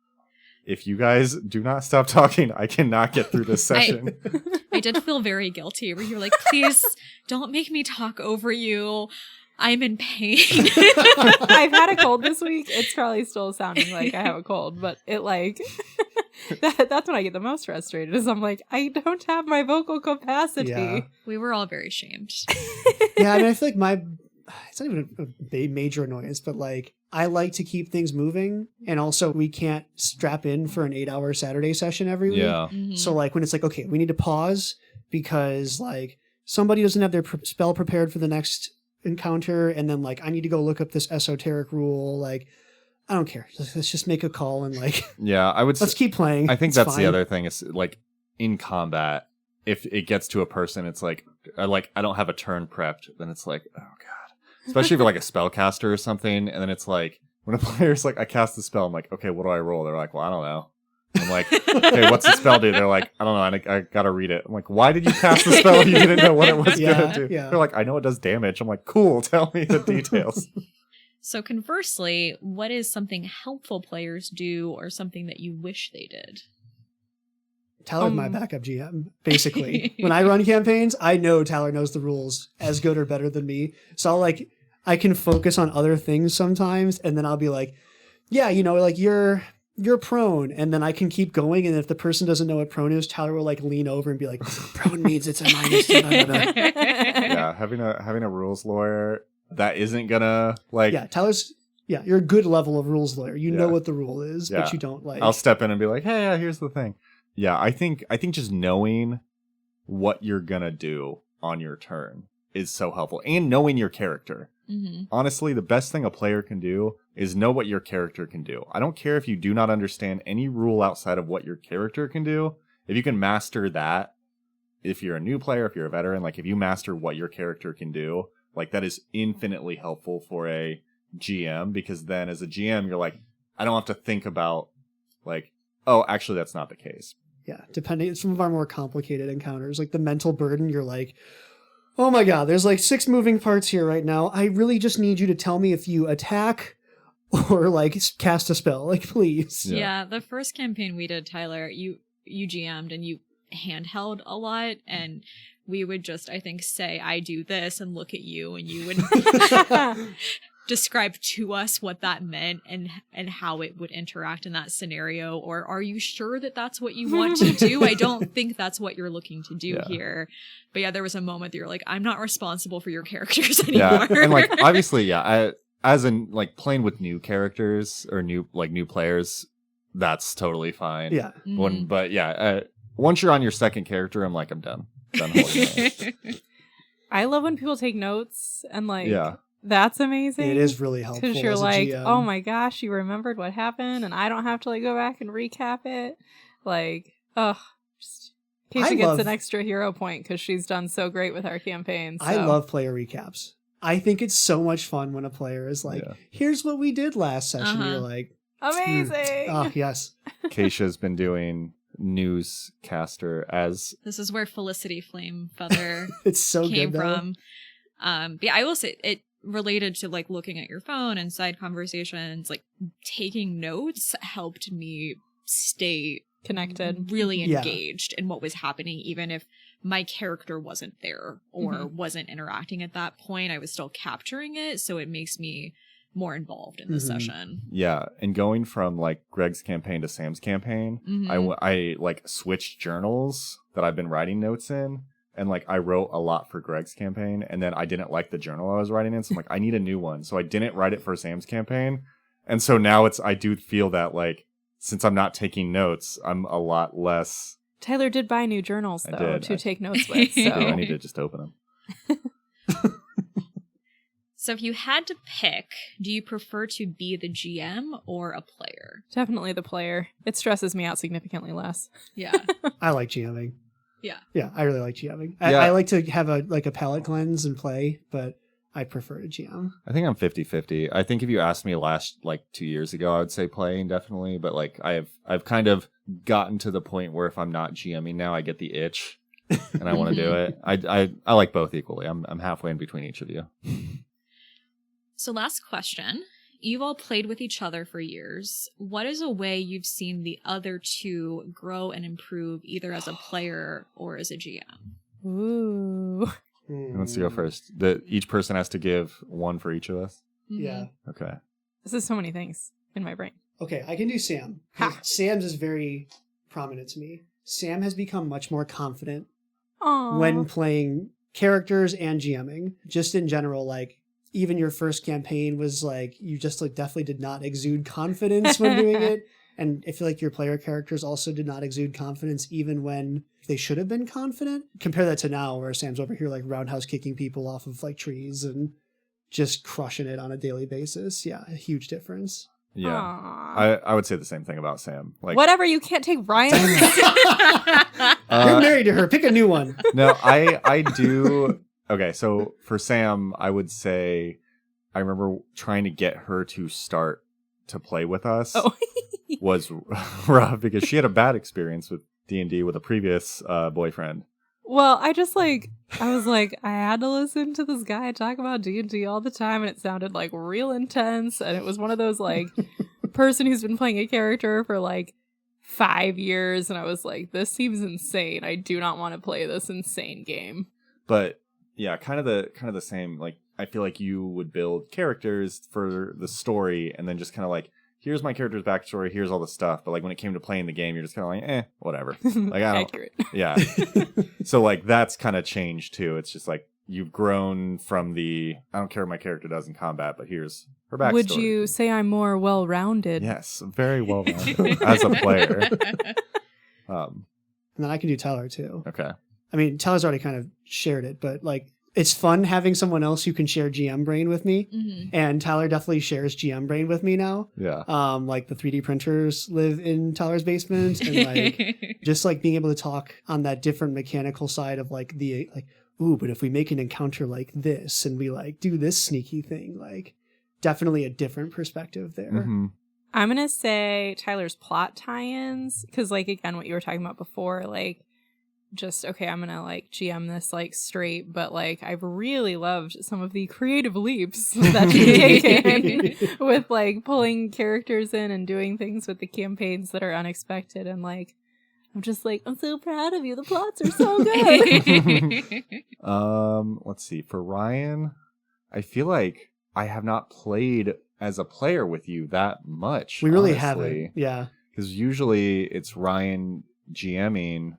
If you guys do not stop talking, I cannot get through this session. I did feel very guilty where you're like, please don't make me talk over you. I'm in pain. I've had a cold this week. It's probably still sounding like I have a cold, but it like that's when I get the most frustrated is I'm like, I don't have my vocal capacity. Yeah. We were all very shamed. Yeah, I mean, I feel like it's not even a major annoyance, but like, I like to keep things moving. And also we can't strap in for an 8-hour Saturday session every week. Yeah. Mhm. So like when it's like, okay, we need to pause because like somebody doesn't have their spell prepared for the next encounter. And then like, I need to go look up this esoteric rule. Like, I don't care. Let's just make a call and like, Yeah, I would let's keep playing. I think It's that's fine. the other thing is like in combat, if it gets to a person, it's like I don't have a turn prepped, then it's like, oh god. Especially if you're like a spellcaster or something, and then it's like when a player's like, I cast the spell, I'm like, okay, what do I roll? They're like, well, I don't know. I'm like, okay, what's the spell do? They're like, I don't know, I gotta read it. I'm like, why did you cast the spell if you didn't know what it was gonna do? Yeah. They're like, I know it does damage. I'm like, cool, tell me the details. So conversely, what is something helpful players do or something that you wish they did? Tyler's my backup GM, basically. When I run campaigns, I know Tyler knows the rules as good or better than me. So I can focus on other things sometimes, and then I'll be like, yeah, you know, like you're prone, and then I can keep going, and if the person doesn't know what prone is, Tyler will like lean over and be like, prone means it's a minus. Yeah, having a rules lawyer that isn't gonna like You're a good level of rules lawyer. You know Yeah. what the rule is, Yeah. but you don't like. I'll step in and be like, hey, yeah, here's the thing. Yeah, I think just knowing what you're gonna do on your turn is so helpful, and knowing your character. Mm-hmm. Honestly, the best thing a player can do is know what your character can do. I don't care if you do not understand any rule outside of what your character can do. If you can master that, if you're a new player, if you're a veteran, like if you master what your character can do, like that is infinitely helpful for a GM, because then as a GM, you're like, I don't have to think about like, oh, actually that's not the case. Yeah, depending, some of our more complicated encounters, like the mental burden, you're like, oh my god, there's like 6 moving parts here right now. I really just need you to tell me if you attack or like cast a spell, like please. Yeah, the first campaign we did, Tyler, you GM'd and you handheld a lot, and we would just, I think, say, I do this, and look at you, and you would describe to us what that meant and how it would interact in that scenario. Or are you sure that that's what you want to do? I don't think that's what you're looking to do here. But yeah, there was a moment that you're like, I'm not responsible for your characters anymore. Yeah, and like obviously, as in like playing with new characters or new players, that's totally fine. Yeah. Mhm. Once you're on your second character, I'm like, I'm done holding hands. I love when people take notes and like, Yeah. that's amazing. It is really helpful. Because you're as a like, GM. oh my gosh, you remembered what happened, and I don't have to like go back and recap it. Like, just in case she gets an extra hero point because she's done so great with our campaign. So. I love player recaps. I think it's so much fun when a player is like, here's what we did last session. You're like, amazing. Oh, yes. Keisha's been doing newscaster as This is where Felicity Flameweather It's so came good, though. from. But yeah, I will say it related to like looking at your phone and side conversations, like taking notes helped me stay Connected. really Yeah. engaged in what was happening, even if my character wasn't there or wasn't interacting at that point. I was still capturing it, so it makes me more involved in the session. Yeah, and going from like Greg's campaign to Sam's campaign, I like switched journals that I've been writing notes in, and like I wrote a lot for Greg's campaign, and then I didn't like the journal I was writing in, so I'm like, I need a new one. So I didn't write it for Sam's campaign, and so now I do feel that like since I'm not taking notes, I'm a lot less. Tyler did buy new journals though to take notes with. So I need to just open them. So if you had to pick, do you prefer to be the GM or a player? Definitely the player. It stresses me out significantly less. Yeah. I like GMing. Yeah. Yeah, I really like GMing. Yeah. I like to have a palette cleanse and play, but I prefer to GM. I think I'm 50-50. I think if you asked me last like 2 years ago, I would say playing definitely, but like I've kind of gotten to the point where if I'm not GMing now, I get the itch and I want to do it. I like both equally. I'm halfway in between each of you. So last question. You've all played with each other for years. What is a way you've seen the other two grow and improve either as a player or as a GM? Ooh. Who wants to go first? Each person has to give one for each of us? Yeah. Okay. This is so many things in my brain. Okay, I can do Sam. Sam's is very prominent to me. Sam has become much more confident when playing characters and GMing. Just in general, like, even your first campaign was like, you just like definitely did not exude confidence when doing it. And I feel like your player characters also did not exude confidence even when they should have been confident. Compare that to now where Sam's over here like roundhouse kicking people off of like trees and just crushing it on a daily basis. Yeah, a huge difference. Yeah. I would say the same thing about Sam. Like whatever, you can't take Ryan. You're married to her. Pick a new one. No, I do. Okay, so for Sam, I would say I remember trying to get her to start to play with us was rough because she had a bad experience with D&D with a previous boyfriend. Well, I was like, I had to listen to this guy talk about D&D all the time, and it sounded like real intense, and it was one of those like person who's been playing a character for like 5 years, and I was like, this seems insane. I do not want to play this insane game. But yeah, kind of the same. Like, I feel like you would build characters for the story, and then just kind of like, here's my character's backstory, here's all the stuff. But like when it came to playing the game, you're just kind of like, whatever. Like I don't. Accurate. Yeah. So like that's kind of changed too. It's just like you've grown from the I don't care what my character does in combat, but here's her backstory. Would you say I'm more well-rounded? Yes, very well-rounded as a player. And then I can do Tyler too. Okay. I mean, Tyler's already kind of shared it, but like it's fun having someone else who can share GM brain with me. Mm-hmm. And Tyler definitely shares GM brain with me now. Yeah. Like the 3D printers live in Tyler's basement, and like just like being able to talk on that different mechanical side of like the like, ooh, but if we make an encounter like this and we like do this sneaky thing, like definitely a different perspective there. Mm-hmm. I'm going to say Tyler's plot tie-ins, because like, again, what you were talking about before, like, just, okay, I'm going to like GM this like straight, but like I've really loved some of the creative leaps that you've taken with like pulling characters in and doing things with the campaigns that are unexpected. And like, I'm just like, I'm so proud of you. The plots are so good. Let's see. For Ryan, I feel like I have not played as a player with you that much. We really honestly. haven't. Yeah. Because usually it's Ryan GMing.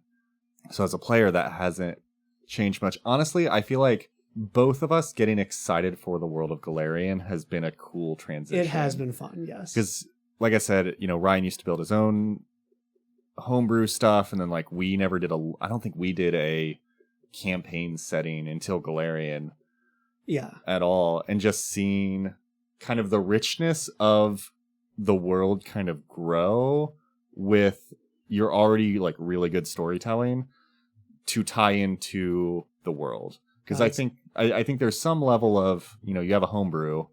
So as a player, that hasn't changed much. Honestly, I feel like both of us getting excited for the world of Golarion has been a cool transition. It has been fun, yes. Because, like I said, you know, Ryan used to build his own homebrew stuff, and then like we never did I don't think we did a campaign setting until Golarion. Yeah. At all. And just seeing kind of the richness of the world kind of grow with your already like really good storytelling to tie into the world. Because I think there's some level of, you know, you have a homebrew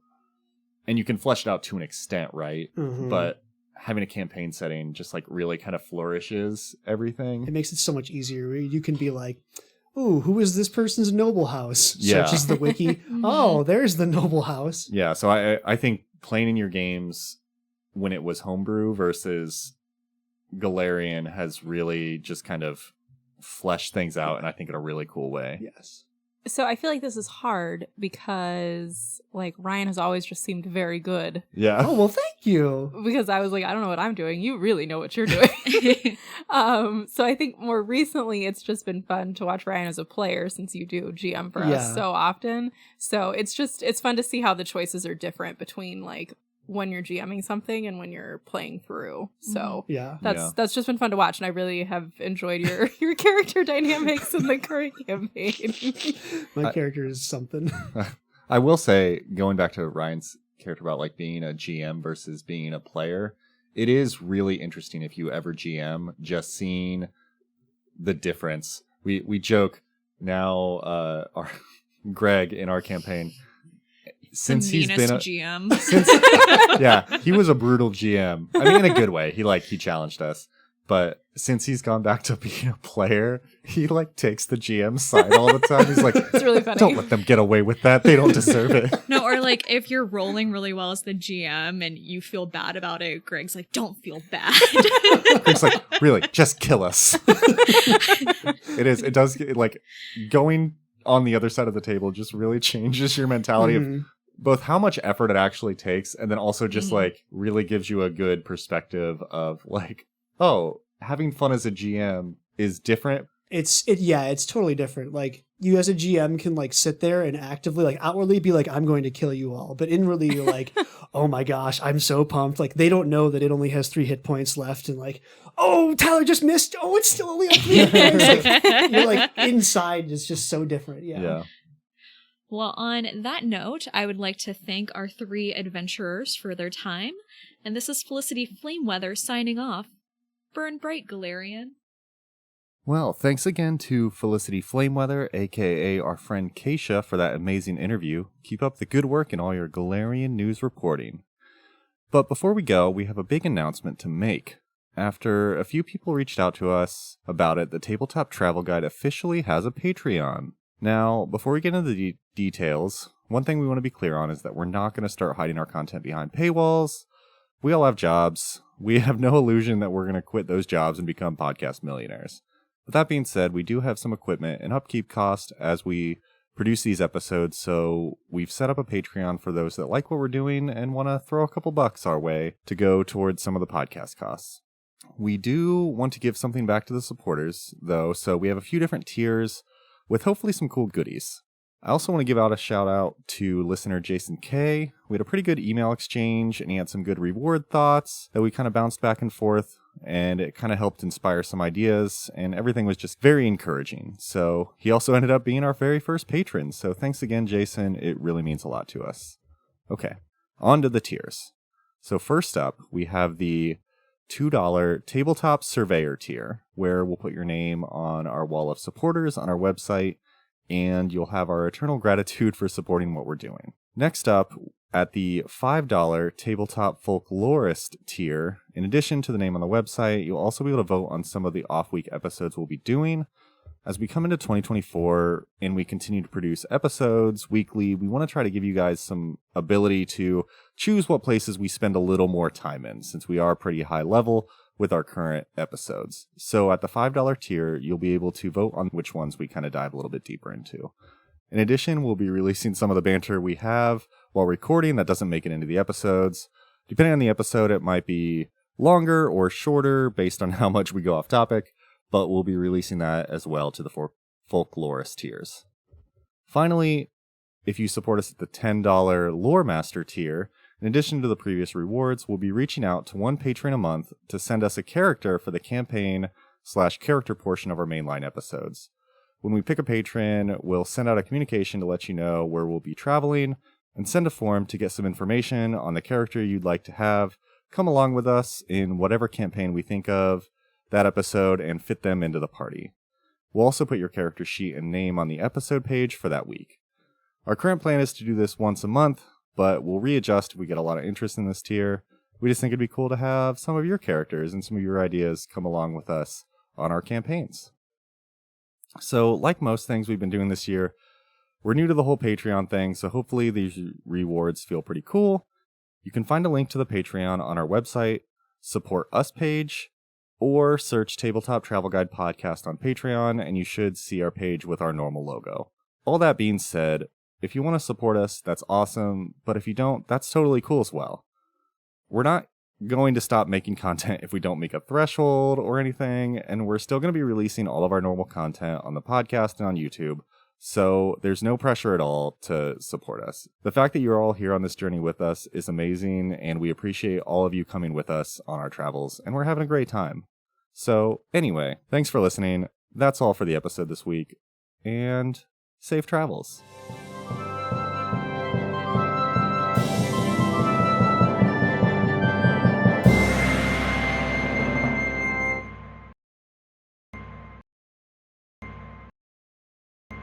and you can flesh it out to an extent, right? Mm-hmm. But having a campaign setting just like really kind of flourishes everything. It makes it so much easier. You can be like, ooh, who is this person's noble house? Yeah. Searches the wiki. Oh, there's the noble house. Yeah, so I think playing in your games when it was homebrew versus Golarion has really just kind of fleshed things out, and I think in a really cool way. Yes. So I feel like this is hard because like Ryan has always just seemed very good. Yeah. Oh, well, thank you. Because I was like, I don't know what I'm doing. You really know what you're doing. So I think more recently it's just been fun to watch Ryan as a player since you do GM for us so often. So it's fun to see how the choices are different between like when you're GMing something and when you're playing through. So that's just been fun to watch, and I really have enjoyed your character dynamics in the current campaign. My character is something. I will say, going back to Ryan's character about like being a GM versus being a player, it is really interesting if you ever GM, just seeing the difference. We joke now, our Greg in our campaign, since he's been a GM. Yeah, he was a brutal GM. I mean, in a good way. He challenged us. But since he's gone back to being a player, he like takes the GM side all the time. He's like, it's really funny. Don't let them get away with that. They don't deserve it. No, or like if you're rolling really well as the GM and you feel bad about it, Greg's like, don't feel bad. Greg's like, really, just kill us. It does like going on the other side of the table just really changes your mentality of both how much effort it actually takes, and then also just like really gives you a good perspective of like, oh, having fun as a GM is different. It's totally different. Like you as a GM can like sit there and actively like outwardly be like, I'm going to kill you all, but inwardly you're like, oh my gosh, I'm so pumped. Like they don't know that it only has 3 hit points left, and like, oh, Tyler just missed. Oh, it's still only at 3 hit points. Like, you're like inside is just so different. Yeah. Well, on that note, I would like to thank our 3 adventurers for their time. And this is Felicity Flameweather signing off. Burn bright, Golarion. Well, thanks again to Felicity Flameweather, aka our friend Keisha, for that amazing interview. Keep up the good work in all your Golarion news reporting. But before we go, we have a big announcement to make. After a few people reached out to us about it, the Tabletop Travel Guide officially has a Patreon. Now, before we get into the details, one thing we want to be clear on is that we're not going to start hiding our content behind paywalls. We all have jobs. We have no illusion that we're going to quit those jobs and become podcast millionaires. But that being said, we do have some equipment and upkeep cost as we produce these episodes, so we've set up a Patreon for those that like what we're doing and want to throw a couple bucks our way to go towards some of the podcast costs. We do want to give something back to the supporters, though, so we have a few different tiers with hopefully some cool goodies. I also want to give out a shout out to listener Jason K. We had a pretty good email exchange, and he had some good reward thoughts that we kind of bounced back and forth, and it kind of helped inspire some ideas, and everything was just very encouraging. So he also ended up being our very first patron, so thanks again, Jason. It really means a lot to us. Okay, on to the tiers. So first up, we have the $2 Tabletop Surveyor tier, where we'll put your name on our wall of supporters on our website, and you'll have our eternal gratitude for supporting what we're doing. Next up, at the $5 Tabletop Folklorist tier, in addition to the name on the website, you'll also be able to vote on some of the off-week episodes we'll be doing. As we come into 2024 and we continue to produce episodes weekly, we want to try to give you guys some ability to choose what places we spend a little more time in, since we are pretty high level with our current episodes. So at the $5 tier, you'll be able to vote on which ones we kind of dive a little bit deeper into. In addition, we'll be releasing some of the banter we have while recording that doesn't make it into the episodes. Depending on the episode, it might be longer or shorter based on how much we go off topic, but we'll be releasing that as well to the Folklorist tiers. Finally, if you support us at the $10 Lore Master tier, in addition to the previous rewards, we'll be reaching out to one patron a month to send us a character for the campaign/character portion of our mainline episodes. When we pick a patron, we'll send out a communication to let you know where we'll be traveling, and send a form to get some information on the character you'd like to have come along with us in whatever campaign we think of that episode and fit them into the party. We'll also put your character sheet and name on the episode page for that week. Our current plan is to do this once a month, but we'll readjust if we get a lot of interest in this tier. We just think it'd be cool to have some of your characters and some of your ideas come along with us on our campaigns. So, like most things we've been doing this year, we're new to the whole Patreon thing, so hopefully these rewards feel pretty cool. You can find a link to the Patreon on our website, Support Us page, or search Tabletop Travel Guide Podcast on Patreon, and you should see our page with our normal logo. all that being said, if you want to support us, that's awesome, but if you don't, that's totally cool as well. We're not going to stop making content if we don't make a threshold or anything, and we're still going to be releasing all of our normal content on the podcast and on YouTube, so there's no pressure at all to support us. The fact that you're all here on this journey with us is amazing, and we appreciate all of you coming with us on our travels, and we're having a great time. So anyway, thanks for listening. That's all for the episode this week, and safe travels.